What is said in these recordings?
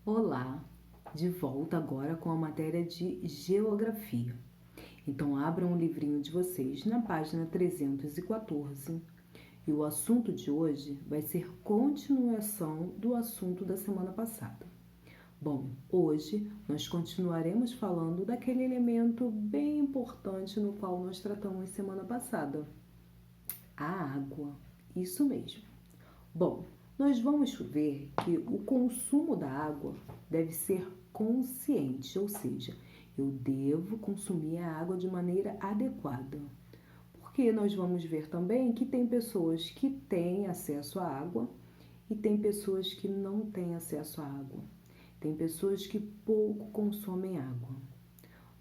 Olá, de volta agora com a matéria de Geografia. Então, abram o livrinho de vocês na página 314 e o assunto de hoje vai ser continuação do assunto da semana passada. Bom, hoje nós continuaremos falando daquele elemento bem importante no qual nós tratamos semana passada, a água. Isso mesmo. Bom, nós vamos ver que o consumo da água deve ser consciente, ou seja, eu devo consumir a água de maneira adequada. Porque nós vamos ver também que tem pessoas que têm acesso à água e tem pessoas que não têm acesso à água. Tem pessoas que pouco consomem água.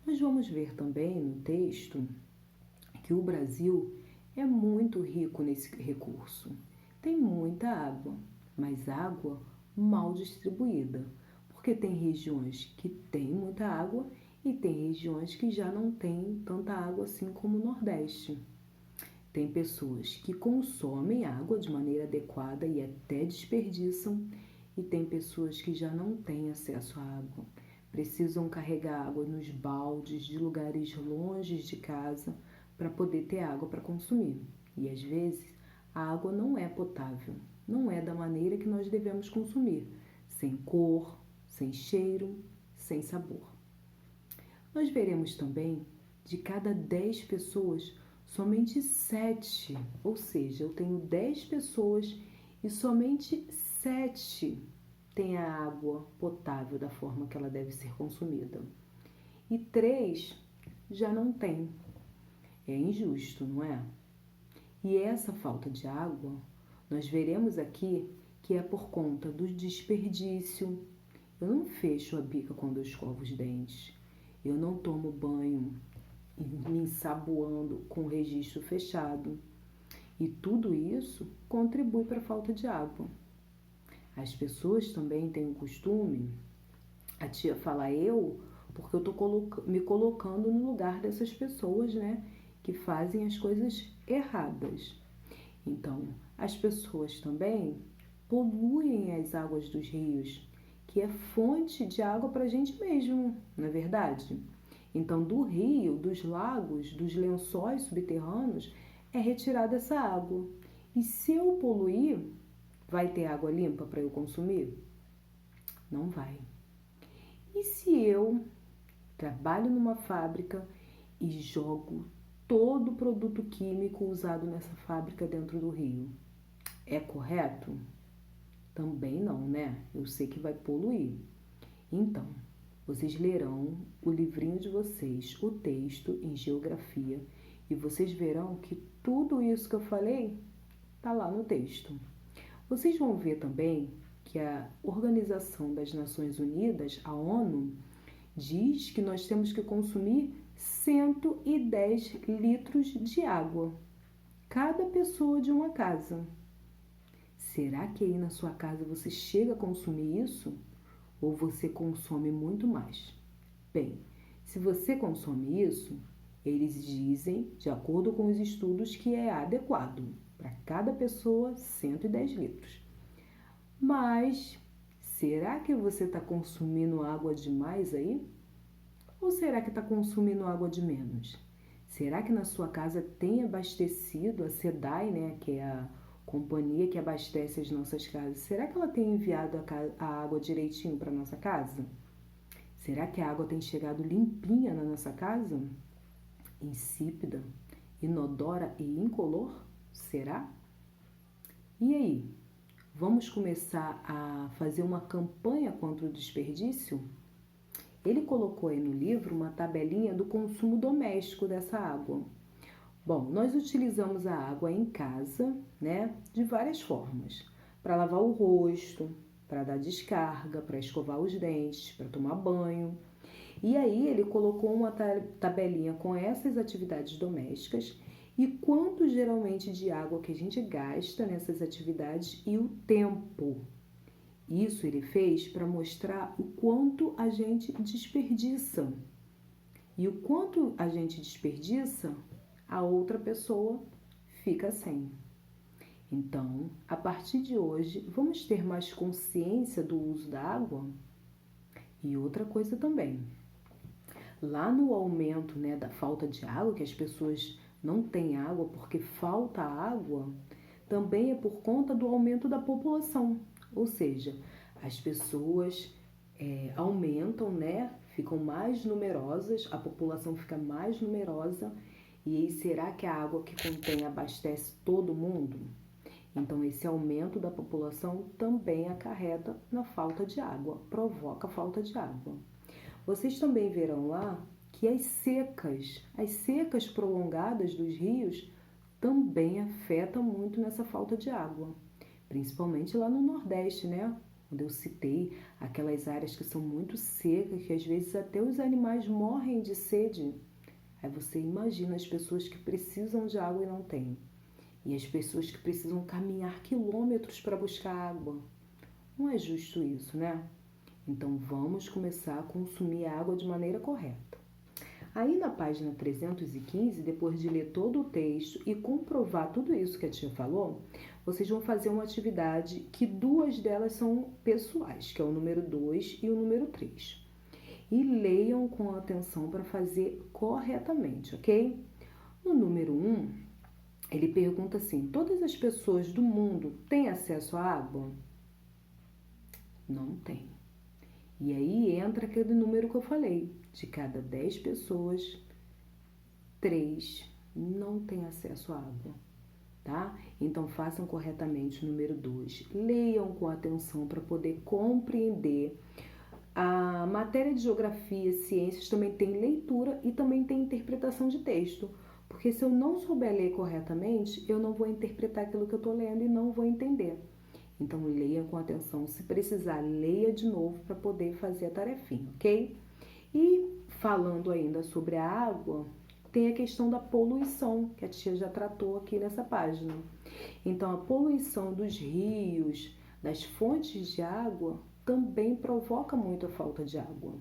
Nós vamos ver também no texto que o Brasil é muito rico nesse recurso. Tem muita água, mas água mal distribuída, porque tem regiões que têm muita água e tem regiões que já não têm tanta água assim como o Nordeste. Tem pessoas que consomem água de maneira adequada e até desperdiçam, e tem pessoas que já não têm acesso à água. Precisam carregar água nos baldes de lugares longe de casa para poder ter água para consumir. E às vezes a água não é potável, não é da maneira que nós devemos consumir, sem cor, sem cheiro, sem sabor. Nós veremos também, de cada 10 pessoas, somente 7, ou seja, eu tenho 10 pessoas e somente 7 têm a água potável da forma que ela deve ser consumida. E 3 já não têm. É injusto, não é? E essa falta de água, nós veremos aqui que é por conta do desperdício. Eu não fecho a bica quando eu escovo os dentes. Eu não tomo banho me ensaboando com o registro fechado. E tudo isso contribui para a falta de água. As pessoas também têm o costume, a tia fala eu, porque eu estou me colocando no lugar dessas pessoas, né? Que fazem as coisas erradas. Então, as pessoas também poluem as águas dos rios, que é fonte de água para a gente mesmo, não é verdade? Então, do rio, dos lagos, dos lençóis subterrâneos, é retirada essa água. E se eu poluir, vai ter água limpa para eu consumir? Não vai. E se eu trabalho numa fábrica e jogo todo o produto químico usado nessa fábrica dentro do rio? É correto? Também não, né? Eu sei que vai poluir. Então, vocês lerão o livrinho de vocês, o texto em geografia, e vocês verão que tudo isso que eu falei está lá no texto. Vocês vão ver também que a Organização das Nações Unidas, a ONU, diz que nós temos que consumir 110 litros de água, cada pessoa de uma casa. Será que aí na sua casa você chega a consumir isso? Ou você consome muito mais? Bem, se você consome isso, eles dizem, de acordo com os estudos, que é adequado para cada pessoa 110 litros. Mas será que você está consumindo água demais aí? Ou será que está consumindo água de menos? Será que na sua casa tem abastecido a SEDAI, né, que é a companhia que abastece as nossas casas? Será que ela tem enviado a água direitinho para nossa casa? Será que a água tem chegado limpinha na nossa casa? Insípida, inodora e incolor? Será? E aí? Vamos começar a fazer uma campanha contra o desperdício? Ele colocou aí no livro uma tabelinha do consumo doméstico dessa água. Bom, nós utilizamos a água em casa, né, de várias formas. Para lavar o rosto, para dar descarga, para escovar os dentes, para tomar banho. E aí ele colocou uma tabelinha com essas atividades domésticas e quanto geralmente de água que a gente gasta nessas atividades e o tempo. Isso ele fez para mostrar o quanto a gente desperdiça. E o quanto a gente desperdiça, a outra pessoa fica sem. Então, a partir de hoje, vamos ter mais consciência do uso da água? E outra coisa também, lá no aumento, né, da falta de água, que as pessoas não têm água porque falta água, também é por conta do aumento da população. Ou seja, as pessoas aumentam, né, ficam mais numerosas, a população fica mais numerosa, e aí será que a água que contém abastece todo mundo? Então, esse aumento da população também acarreta na falta de água, provoca falta de água. Vocês também verão lá que as secas prolongadas dos rios também afetam muito nessa falta de água, principalmente lá no Nordeste, né? Onde eu citei aquelas áreas que são muito secas, que às vezes até os animais morrem de sede. Aí você imagina as pessoas que precisam de água e não têm. E as pessoas que precisam caminhar quilômetros para buscar água. Não é justo isso, né? Então vamos começar a consumir água de maneira correta. Aí na página 315, depois de ler todo o texto e comprovar tudo isso que a tia falou, vocês vão fazer uma atividade que duas delas são pessoais, que é o número 2 e o número 3. E leiam com atenção para fazer corretamente, ok? No número 1, ele pergunta assim: todas as pessoas do mundo têm acesso à água? Não tem. E aí entra aquele número que eu falei: de cada 10 pessoas, 3 não têm acesso à água, tá? Então façam corretamente o número 2. Leiam com atenção para poder compreender. A matéria de geografia, ciências também tem leitura e também tem interpretação de texto. Porque se eu não souber ler corretamente, eu não vou interpretar aquilo que eu estou lendo e não vou entender. Então, leia com atenção. Se precisar, leia de novo para poder fazer a tarefinha, ok? E falando ainda sobre a água, tem a questão da poluição, que a tia já tratou aqui nessa página. Então, a poluição dos rios, das fontes de água, também provoca muito a falta de água.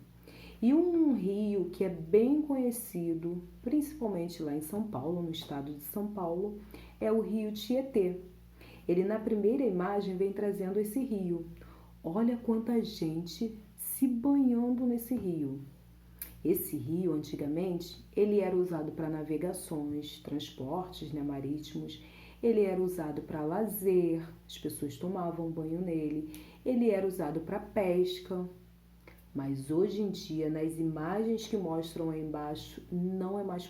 E um rio que é bem conhecido, principalmente lá em São Paulo, no estado de São Paulo, é o rio Tietê. Ele na primeira imagem vem trazendo esse rio. Olha quanta gente se banhando nesse rio. Esse rio, antigamente, ele era usado para navegações, transportes, né, marítimos. Ele era usado para lazer, as pessoas tomavam banho nele. Ele era usado para pesca. Mas hoje em dia, nas imagens que mostram aí embaixo, não é mais